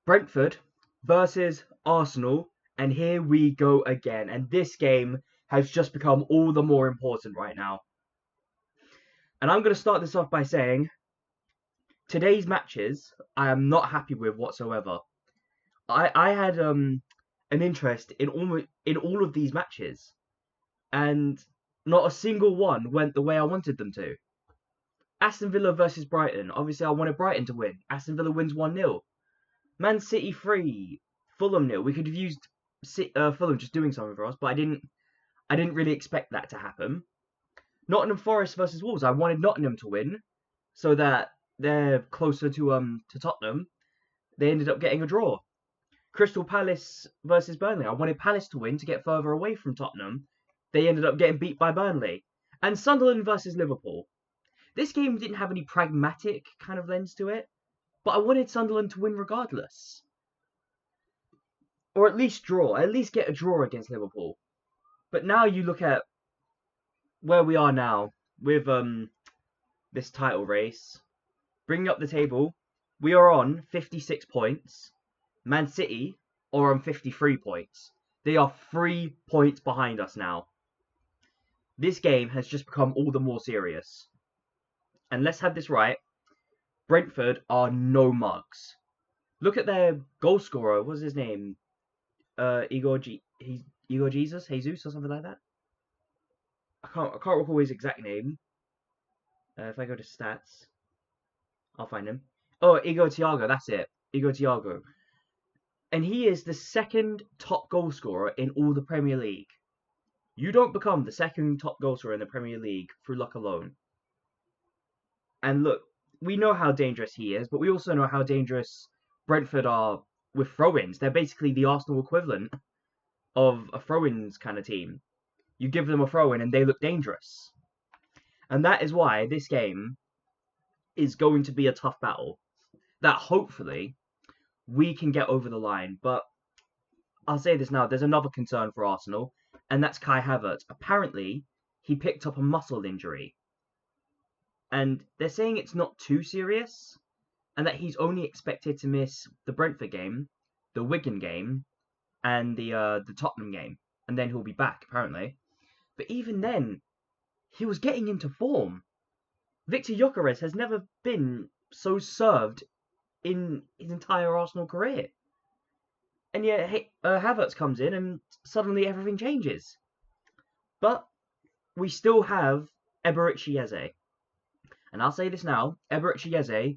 Brentford versus Arsenal, and here we go again. And this game has just become all the more important right now. And I'm going to start this off by saying today's matches I am not happy with whatsoever. I had an interest in all of these matches, and not a single one went the way I wanted them to. Aston Villa versus Brighton. Obviously, I wanted Brighton to win. Aston Villa wins 1-0. Man City 3, Fulham 0. We could have used Fulham just doing something for us, but I didn't really expect that to happen. Nottingham Forest versus Wolves. I wanted Nottingham to win, so that they're closer to Tottenham. They ended up getting a draw. Crystal Palace versus Burnley. I wanted Palace to win to get further away from Tottenham. They ended up getting beat by Burnley. And Sunderland versus Liverpool. This game didn't have any pragmatic kind of lens to it, but I wanted Sunderland to win regardless. Or at least draw. At least get a draw against Liverpool. But now you look at where we are now with this title race. Bringing up the table, we are on 56 points. Man City are on 53 points. They are 3 points behind us now. This game has just become all the more serious. And let's have this right. Brentford are no mugs. Look at their goal scorer. What's his name? Igor Jesus or something like that. I can't recall his exact name. If I go to stats, I'll find him. Oh, Igor Thiago. That's it. Igor Thiago. And he is the second top goal scorer in all the Premier League. You don't become the second top goal scorer in the Premier League through luck alone. And look, we know how dangerous he is, but we also know how dangerous Brentford are with throw-ins. They're basically the Arsenal equivalent of a throw-ins kind of team. You give them a throw-in and they look dangerous. And that is why this game is going to be a tough battle. That hopefully we can get over the line. But I'll say this now, there's another concern for Arsenal, and that's Kai Havertz. Apparently, he picked up a muscle injury. And they're saying it's not too serious, and that he's only expected to miss the Brentford game, the Wigan game, and the Tottenham game. And then he'll be back, apparently. But even then, he was getting into form. Victor Gyökeres has never been so served in his entire Arsenal career. And yet, Havertz comes in and suddenly everything changes. But we still have Eberechi Eze. And I'll say this now, Eberechi Eze,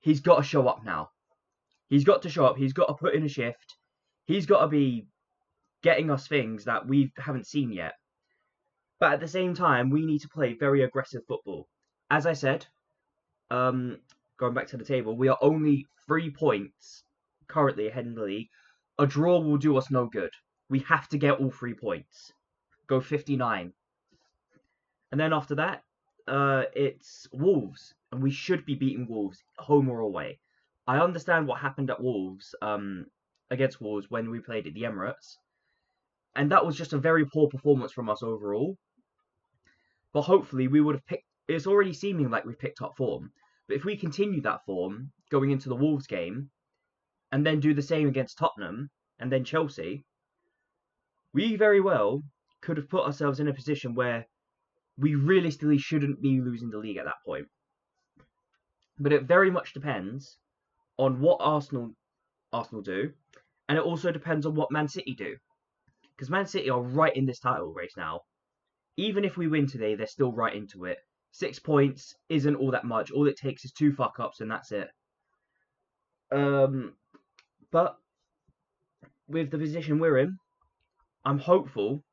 he's got to show up now. He's got to show up. He's got to put in a shift. He's got to be getting us things that we haven't seen yet. But at the same time, we need to play very aggressive football. As I said, going back to the table, we are only 3 points currently ahead in the league. A draw will do us no good. We have to get all 3 points. Go 59. And then after that, it's Wolves. And we should be beating Wolves, home or away. I understand what happened at Wolves, against Wolves when we played at the Emirates. And that was just a very poor performance from us overall. But hopefully we would have picked... It's already seeming like we've picked up form. But if we continue that form going into the Wolves game, and then do the same against Tottenham, and then Chelsea, we very well could have put ourselves in a position where we realistically shouldn't be losing the league at that point. But it very much depends on what Arsenal do, and it also depends on what Man City do. Because Man City are right in this title race now. Even if we win today, they're still right into it. 6 points isn't all that much. All it takes is 2 fuck-ups and that's it. But with the position we're in, I'm hopeful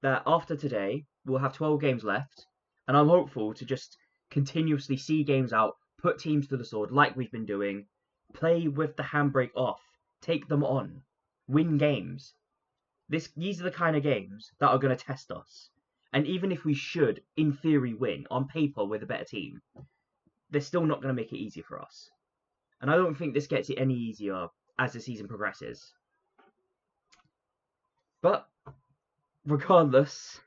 that after today, we'll have 12 games left. And I'm hopeful to just continuously see games out, put teams to the sword like we've been doing, play with the handbrake off, take them on, win games. These are the kind of games that are going to test us. And even if we should, in theory, win, on paper with a better team, they're still not going to make it easy for us. And I don't think this gets it any easier as the season progresses. But, regardless,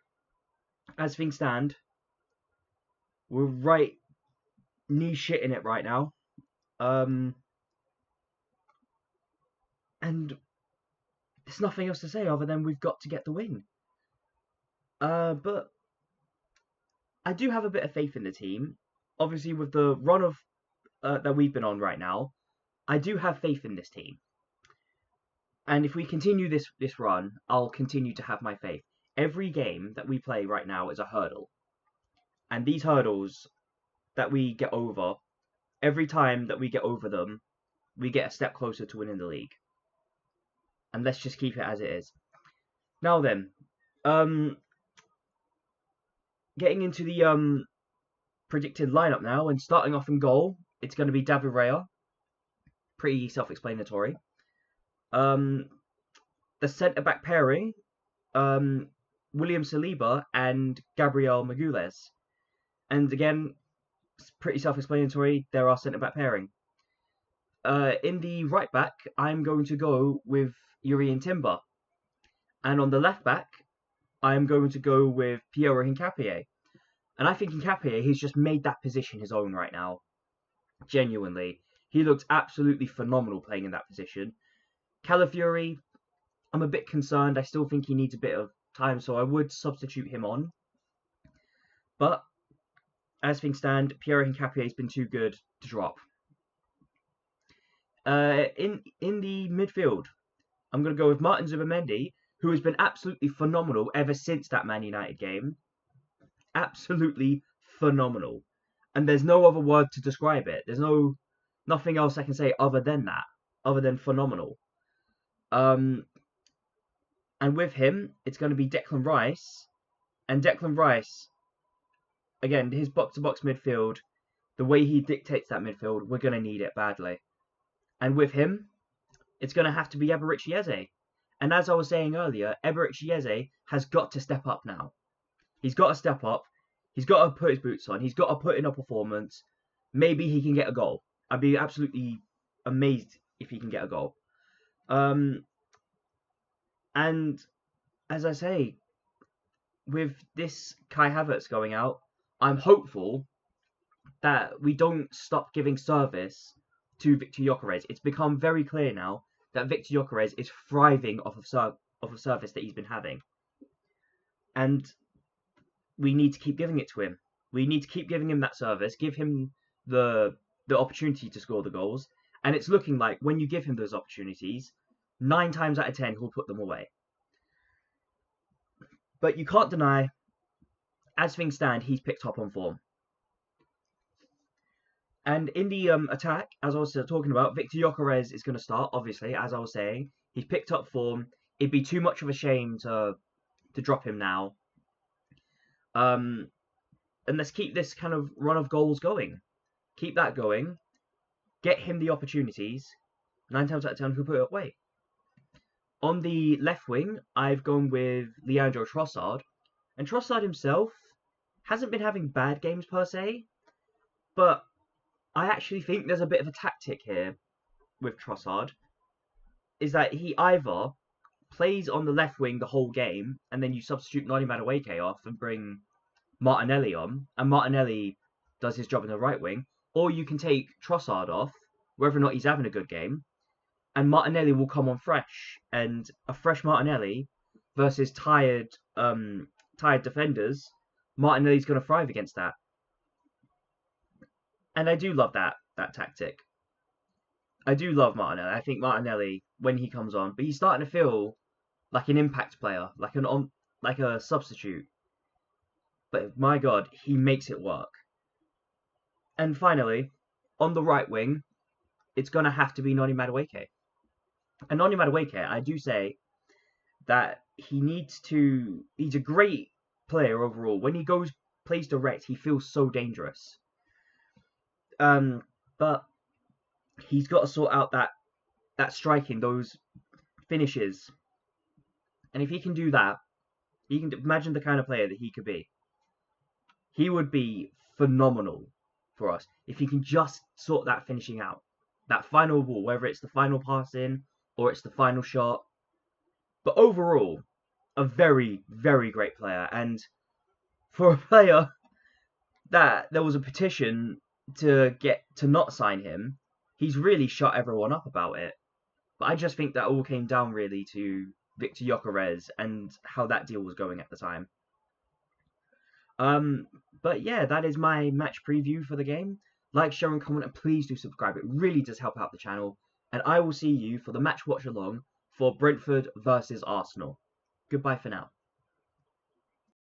as things stand, we're right knee shit in it right now. And there's nothing else to say other than we've got to get the win. But I do have a bit of faith in the team. Obviously, with the run of that we've been on right now, I do have faith in this team. And if we continue this run, I'll continue to have my faith. Every game that we play right now is a hurdle. And these hurdles that we get over, every time that we get over them, we get a step closer to winning the league. And let's just keep it as it is. Now then, getting into the predicted lineup now, and starting off in goal, it's going to be David Raya. Pretty self-explanatory. The centre-back pairing, William Saliba and Gabriel Magalhaes. And again, it's pretty self-explanatory. They're our centre-back pairing. In the right-back, I'm going to go with Yuri Timber. And on the left-back, I'm going to go with Piero Hincapié. And I think Hincapié, he's just made that position his own right now. Genuinely. He looks absolutely phenomenal playing in that position. Calafiori, I'm a bit concerned. I still think he needs a bit of time, so I would substitute him on. But as things stand, Piero Hincapié has been too good to drop. In the midfield, I'm going to go with Martin Zubimendi, who has been absolutely phenomenal ever since that Man United game. Absolutely phenomenal. And there's no other word to describe it. There's nothing else I can say other than that, other than phenomenal. And with him, it's going to be Declan Rice. And Declan Rice, again, his box-to-box midfield, the way he dictates that midfield, we're going to need it badly. And with him, it's going to have to be Eberechi Eze. And as I was saying earlier, Eberechi Eze has got to step up now. He's got to step up. He's got to put his boots on. He's got to put in a performance. Maybe he can get a goal. I'd be absolutely amazed if he can get a goal. And as I say, with this Kai Havertz going out, I'm hopeful that we don't stop giving service to Victor Gyökeres. It's become very clear now that Victor Gyökeres is thriving off of service that he's been having. And we need to keep giving it to him. We need to keep giving him that service, give him the opportunity to score the goals. And it's looking like when you give him those opportunities, 9 times out of 10, he'll put them away. But you can't deny, as things stand, he's picked up on form. And in the attack, as I was talking about, Victor Gyökeres is going to start, obviously, as I was saying. He's picked up form. It'd be too much of a shame to drop him now. And let's keep this kind of run of goals going. Keep that going. Get him the opportunities. 9 times out of 10, he'll put it away. On the left wing, I've gone with Leandro Trossard. And Trossard himself hasn't been having bad games per se. But I actually think there's a bit of a tactic here with Trossard. Is that he either plays on the left wing the whole game, and then you substitute Noni Madueke off and bring Martinelli on, and Martinelli does his job in the right wing, or you can take Trossard off, whether or not he's having a good game, and Martinelli will come on fresh, and a fresh Martinelli versus tired defenders, Martinelli's going to thrive against that. And I do love that tactic. I do love Martinelli. I think Martinelli, when he comes on, but he's starting to feel like an impact player, like a substitute. But my God, he makes it work. And finally, on the right wing, it's going to have to be Noni Madueke. And Noni Madueke, I do say that he's a great player overall. When he plays direct, he feels so dangerous. But he's got to sort out that striking, those finishes. And if he can do that, you can imagine the kind of player that he could be. He would be phenomenal for us if he can just sort that finishing out. That final ball, whether it's the final pass in or it's the final shot. But overall, a very, very great player. And for a player that there was a petition to not sign him, he's really shut everyone up about it. But I just think that all came down really to Victor Gyökeres and how that deal was going at the time. Um, but yeah, that is my match preview for the game. Like, share, and comment, and please do subscribe. It really does help out the channel. And I will see you for the match watch along for Brentford versus Arsenal. Goodbye for now.